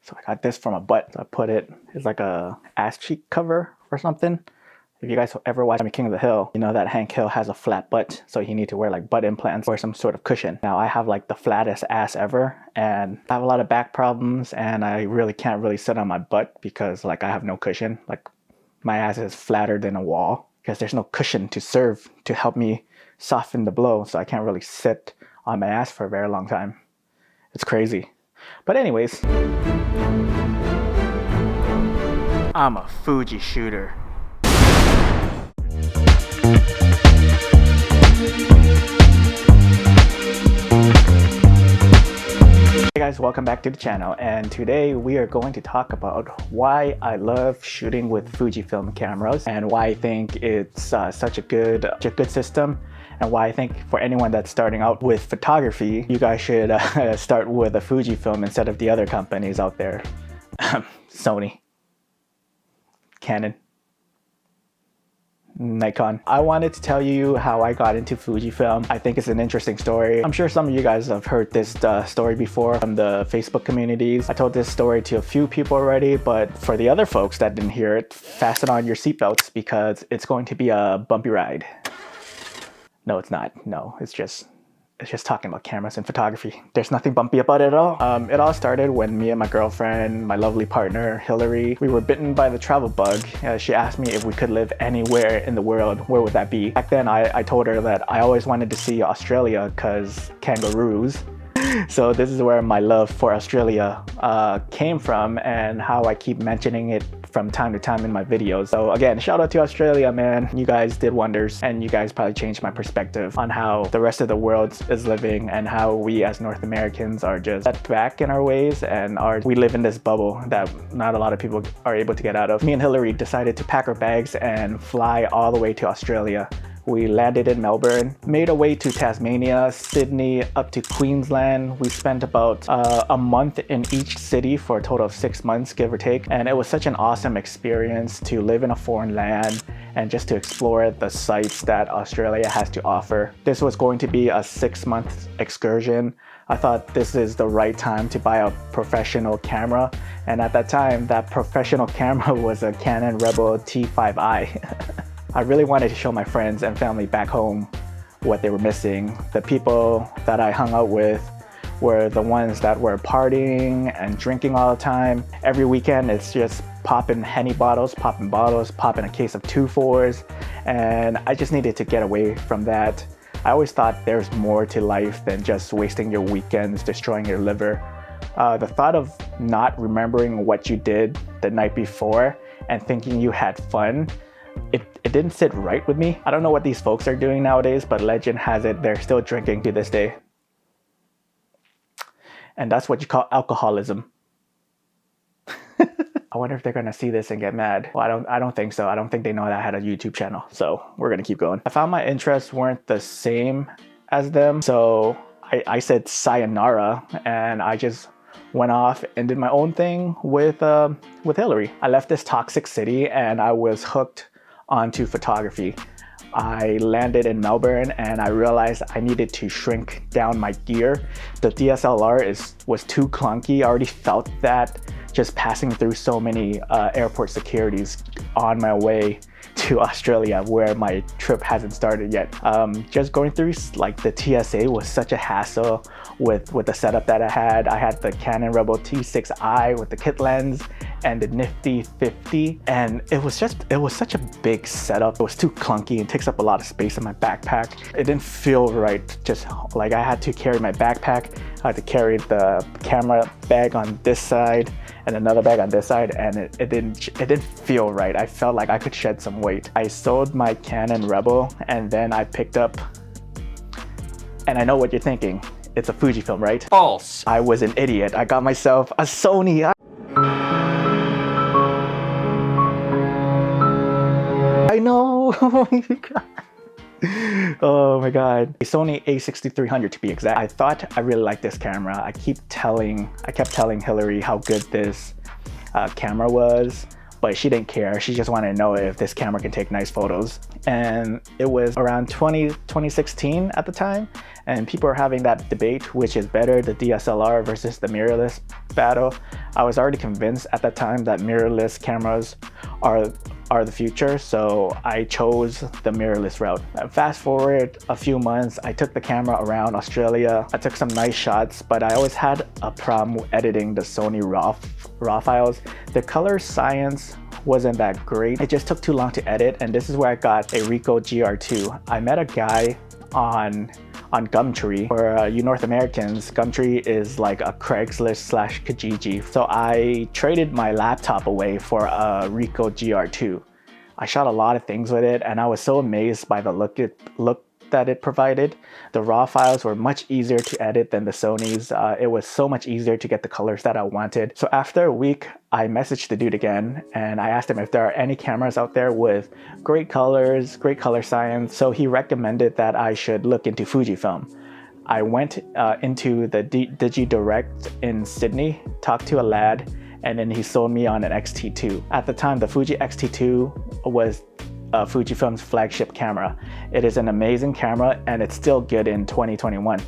So I got this from a butt. I put it, it's like a ass cheek cover or something. If you guys ever watch King of the Hill, you know that Hank Hill has a flat butt, so he need to wear like butt implants or some sort of cushion. Now I have like the flattest ass ever, and I have a lot of back problems, and I really can't really sit on my butt because like I have no cushion. Like my ass is flatter than a wall because there's no cushion to serve to help me soften the blow, so I can't really sit on my ass for a very long time. It's crazy. But anyways, I'm a Fuji shooter. Hey guys, welcome back to the channel, and today we are going to talk about why I love shooting with Fujifilm cameras and why I think it's such a good system, and why I think for anyone that's starting out with photography, you guys should start with a Fujifilm instead of the other companies out there. Sony, Canon, Nikon. I wanted to tell you how I got into Fujifilm. I think it's an interesting story. I'm sure some of you guys have heard this story before from the Facebook communities. I told this story to a few people already, but for the other folks that didn't hear it, fasten on your seatbelts because it's going to be a bumpy ride. No, it's not. No, it's just talking about cameras and photography. There's nothing bumpy about it at all. It all started when me and my girlfriend, my lovely partner, Hillary, we were bitten by the travel bug. She asked me if we could live anywhere in the world, where would that be? Back then, I told her that I always wanted to see Australia because kangaroos. So this is where my love for Australia came from, and how I keep mentioning it from time to time in my videos. So again, shout out to Australia, man. You guys did wonders, and you guys probably changed my perspective on how the rest of the world is living and how we as North Americans are just set back in our ways, and we live in this bubble that not a lot of people are able to get out of. Me and Hillary decided to pack our bags and fly all the way to Australia. We landed in Melbourne, made our way to Tasmania, Sydney, up to Queensland. We spent about a month in each city for a total of 6 months, give or take. And it was such an awesome experience to live in a foreign land and just to explore the sights that Australia has to offer. This was going to be a 6-month excursion. I thought this is the right time to buy a professional camera. And at that time, that professional camera was a Canon Rebel T5i. I really wanted to show my friends and family back home what they were missing. The people that I hung out with were the ones that were partying and drinking all the time. Every weekend it's just popping Henny bottles, popping a case of 2-4s, and I just needed to get away from that. I always thought there's more to life than just wasting your weekends destroying your liver. The thought of not remembering what you did the night before and thinking you had fun, it didn't sit right with me. I don't know what these folks are doing nowadays, but legend has it they're still drinking to this day. And that's what you call alcoholism. I wonder if they're gonna see this and get mad. Well, I don't think so. I don't think they know that I had a YouTube channel, so we're gonna keep going. I found my interests weren't the same as them, so I said sayonara, and I just went off and did my own thing with Hillary. I left this toxic city and I was hooked onto photography. I landed in Melbourne and I realized I needed to shrink down my gear. The DSLR was too clunky. I already felt that just passing through so many airport securities on my way to Australia, where my trip hasn't started yet. Just going through like the TSA was such a hassle with the setup that I had. I had the Canon Rebel T6i with the kit lens and the nifty 50, and it was such a big setup. It was too clunky and takes up a lot of space in my backpack. It didn't feel right. Just like I had to carry my backpack, I had to carry the camera bag on this side and another bag on this side, and it didn't feel right. I felt like I could shed some weight. I sold my Canon Rebel and then I picked up, and I know what you're thinking, it's a Fujifilm, right? False. I was an idiot. I got myself a Sony. I know. Oh my god. A Sony a6300 to be exact. I thought I really liked this camera. I kept telling Hillary how good this camera was, but she didn't care. She just wanted to know if this camera can take nice photos. And it was around 2016 at the time, and people are having that debate, which is better, the DSLR versus the mirrorless battle. I was already convinced at that time that mirrorless cameras are the future, so I chose the mirrorless route. Fast forward a few months, I took the camera around Australia. I took some nice shots, but I always had a problem editing the Sony RAW files. The color science wasn't that great. It just took too long to edit, and this is where I got a Ricoh GR2. I met a guy on Gumtree. For you North Americans, Gumtree is like a Craigslist slash Kijiji. So I traded my laptop away for a Ricoh GR2. I shot a lot of things with it, and I was so amazed by the look that it provided. The RAW files were much easier to edit than the Sony's. It was so much easier to get the colors that I wanted. So after a week, I messaged the dude again, and I asked him if there are any cameras out there with great colors, great color science. So he recommended that I should look into Fujifilm. I went into the Digi Direct in Sydney, talked to a lad, and then he sold me on an X-T2. At the time, the Fuji X-T2 was Fujifilm's flagship camera. It is an amazing camera, and it's still good in 2021.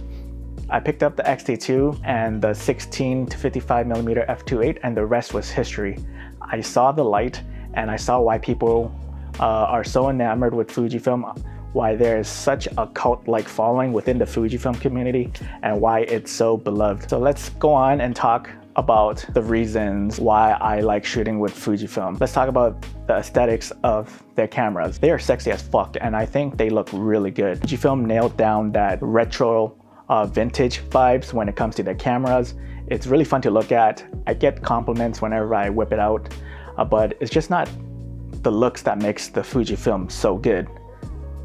I picked up the X-T2 and the 16 to 55mm f2.8, and the rest was history. I saw the light, and I saw why people are so enamored with Fujifilm, why there is such a cult-like following within the Fujifilm community, and why it's so beloved. So let's go on and talk about the reasons why I like shooting with Fujifilm. Let's talk about the aesthetics of their cameras. They are sexy as fuck, and I think they look really good. Fujifilm nailed down that retro vintage vibes when it comes to their cameras. It's really fun to look at. I get compliments whenever I whip it out, but it's just not the looks that makes the Fujifilm so good.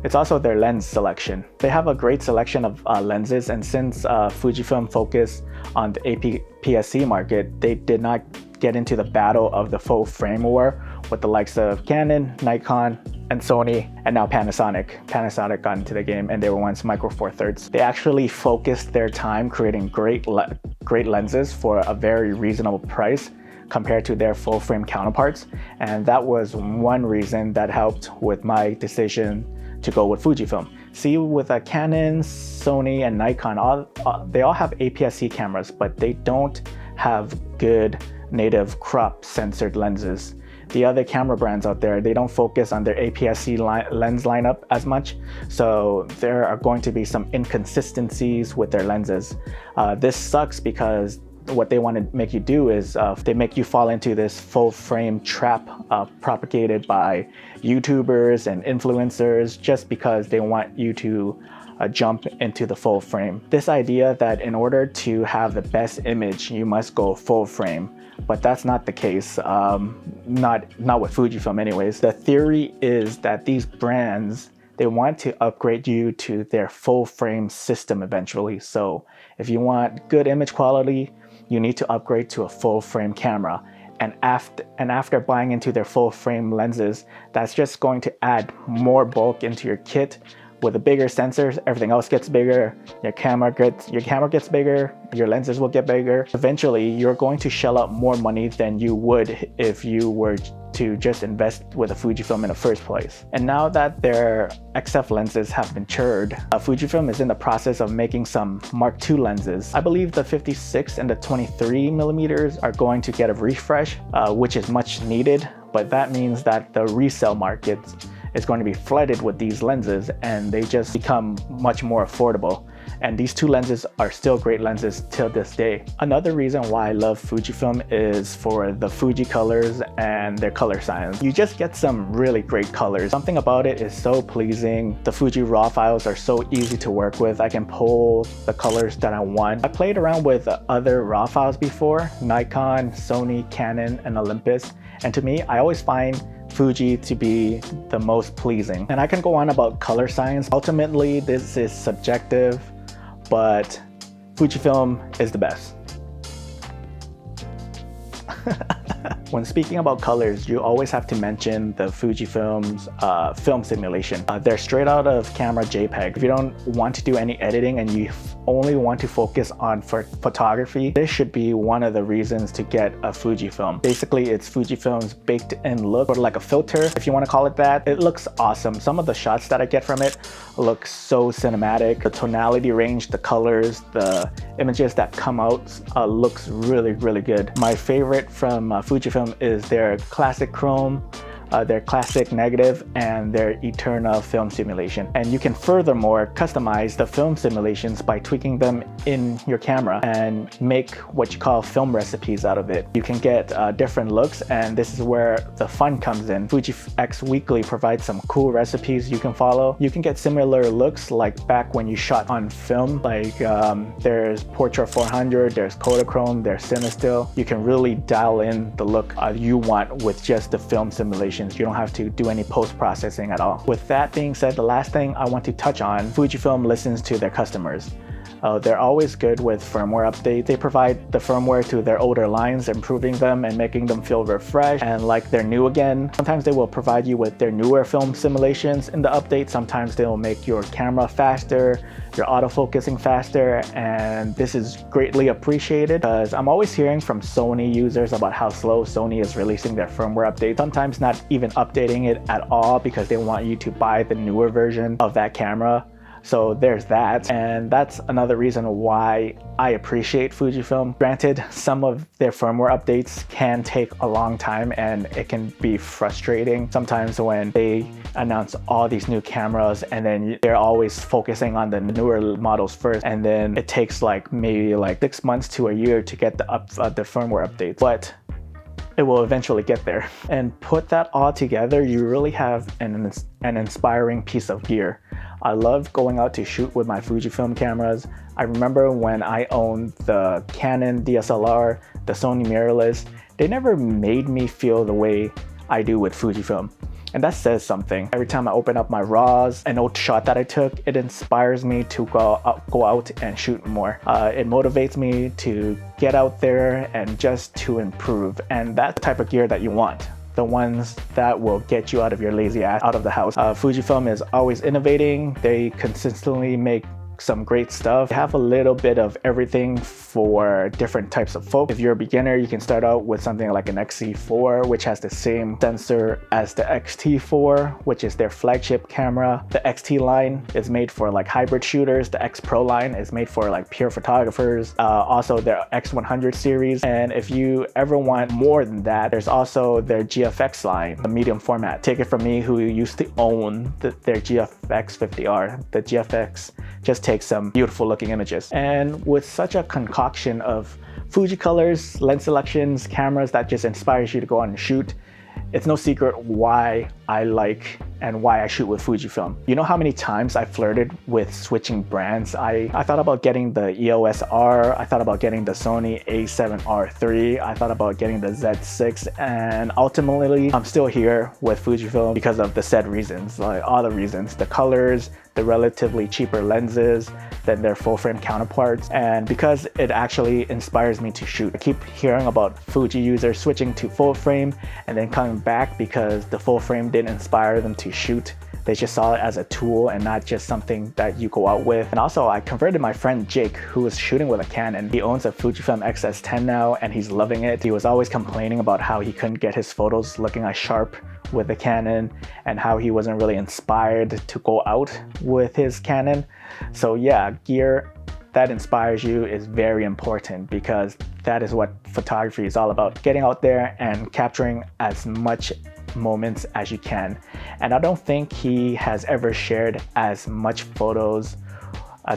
It's also their lens selection. They have a great selection of lenses, and since Fujifilm focused on the APS-C market, they did not get into the battle of the full frame war with the likes of Canon, Nikon, and Sony, and now Panasonic. Panasonic got into the game, and they were once Micro Four Thirds. They actually focused their time creating great lenses for a very reasonable price compared to their full frame counterparts, and that was one reason that helped with my decision to go with Fujifilm. See, with a Canon, Sony, and Nikon, they all have APS-C cameras, but they don't have good native crop censored lenses. The other camera brands out there, they don't focus on their APS-C lens lineup as much, so there are going to be some inconsistencies with their lenses. This sucks because what they want to make you do is they make you fall into this full frame trap propagated by YouTubers and influencers just because they want you to jump into the full frame. This idea that in order to have the best image, you must go full frame, but that's not the case, not with Fujifilm anyways. The theory is that these brands, they want to upgrade you to their full frame system eventually. So if you want good image quality, you need to upgrade to a full frame camera. And after buying into their full frame lenses, that's just going to add more bulk into your kit. With the bigger sensors, everything else gets bigger, your camera gets bigger, your lenses will get bigger. Eventually, you're going to shell out more money than you would if you were to just invest with a Fujifilm in the first place. And now that their XF lenses have matured, Fujifilm is in the process of making some Mark II lenses. I believe the 56 and the 23mm are going to get a refresh, which is much needed, but that means that the resale market is going to be flooded with these lenses, and they just become much more affordable. And these two lenses are still great lenses till this day. Another reason why I love Fujifilm is for the Fuji colors and their color science. You just get some really great colors. Something about it is so pleasing. The Fuji RAW files are so easy to work with. I can pull the colors that I want. I played around with other RAW files before, Nikon, Sony, Canon, and Olympus. And to me, I always find Fuji to be the most pleasing. And I can go on about color science. Ultimately, this is subjective, but Fujifilm is the best. When speaking about colors, you always have to mention the Fujifilm's film simulation. They're straight out of camera JPEG. If you don't want to do any editing and you only want to focus on photography, this should be one of the reasons to get a Fujifilm. Basically, it's Fujifilm's baked-in look, or like a filter, if you want to call it that. It looks awesome. Some of the shots that I get from it look so cinematic. The tonality range, the colors, the images that come out looks really, really good. My favorite from Fujifilm is their classic chrome, their classic negative, and their Eterna film simulation. And you can furthermore customize the film simulations by tweaking them in your camera and make what you call film recipes out of it. You can get different looks, and this is where the fun comes in. Fuji X Weekly provides some cool recipes you can follow. You can get similar looks like back when you shot on film, like there's Portra 400, there's Kodachrome, there's Cinestill. You can really dial in the look you want with just the film simulation. You don't have to do any post-processing at all. With that being said, the last thing I want to touch on, Fujifilm listens to their customers. They're always good with firmware updates. They provide the firmware to their older lines, improving them and making them feel refreshed and like they're new again. Sometimes they will provide you with their newer film simulations in the update. Sometimes they will make your camera faster, your autofocusing faster, and this is greatly appreciated because I'm always hearing from Sony users about how slow Sony is releasing their firmware updates, sometimes not even updating it at all because they want you to buy the newer version of that camera. So there's that, and that's another reason why I appreciate Fujifilm. Granted, some of their firmware updates can take a long time and it can be frustrating sometimes when they announce all these new cameras and then they're always focusing on the newer models first, and then it takes like maybe like 6 months to a year to get the firmware updates. But it will eventually get there. And put that all together, you really have an inspiring piece of gear. I love going out to shoot with my Fujifilm cameras. I remember when I owned the Canon DSLR, the Sony mirrorless, they never made me feel the way I do with Fujifilm. And that says something. Every time I open up my RAWs, an old shot that I took, it inspires me to go out and shoot more. It motivates me to get out there and just to improve. And that's the type of gear that you want. The ones that will get you out of your lazy ass out of the house. Fujifilm is always innovating. They consistently make some great stuff. They have a little bit of everything for different types of folks. If you're a beginner, you can start out with something like an XC4, which has the same sensor as the X-T4, which is their flagship camera. The XT line is made for like hybrid shooters. The X Pro line is made for like pure photographers. Also their X100 series. And if you ever want more than that, there's also their GFX line, the medium format. Take it from me, who used to own their GFX 50R. The GFX just takes some beautiful looking images. And with such a concoction of Fuji colors, lens selections, cameras that just inspires you to go on and shoot, it's no secret why I like and why I shoot with Fujifilm. You know how many times I flirted with switching brands? I thought about getting the EOS R, I thought about getting the Sony A7R III, I thought about getting the Z6, and ultimately I'm still here with Fujifilm because of the said reasons, like all the reasons, the colors, the relatively cheaper lenses than their full frame counterparts, and because it actually inspires me to shoot. I keep hearing about Fuji users switching to full frame and then coming back because the full frame didn't inspire them to shoot. They just saw it as a tool and not just something that you go out with. And also I converted my friend Jake, who was shooting with a Canon. He owns a Fujifilm XS10 now and he's loving it. He was always complaining about how he couldn't get his photos looking as sharp with the Canon and how he wasn't really inspired to go out with his Canon. So yeah, gear that inspires you is very important because that is what photography is all about. Getting out there and capturing as much moments as you can. And I don't think he has ever shared as much photos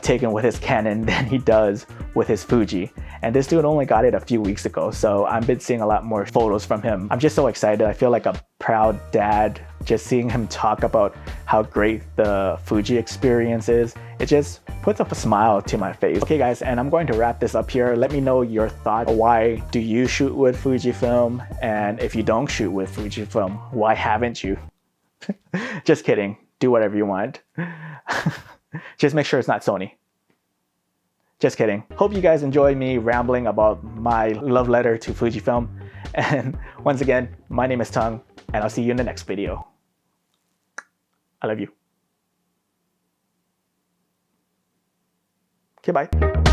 taken with his Canon than he does with his Fuji. And this dude only got it a few weeks ago, so I've been seeing a lot more photos from him. I'm just so excited. I feel like a proud dad just seeing him talk about how great the Fuji experience is. It just puts up a smile to my face. Okay guys, and I'm going to wrap this up here. Let me know your thoughts. Why do you shoot with Fujifilm? And if you don't shoot with Fujifilm, why haven't you? Just kidding. Do whatever you want. Just make sure it's not Sony. Just kidding. Hope you guys enjoy me rambling about my love letter to Fujifilm. And once again, my name is Tongue, and I'll see you in the next video. I love you. Okay, bye.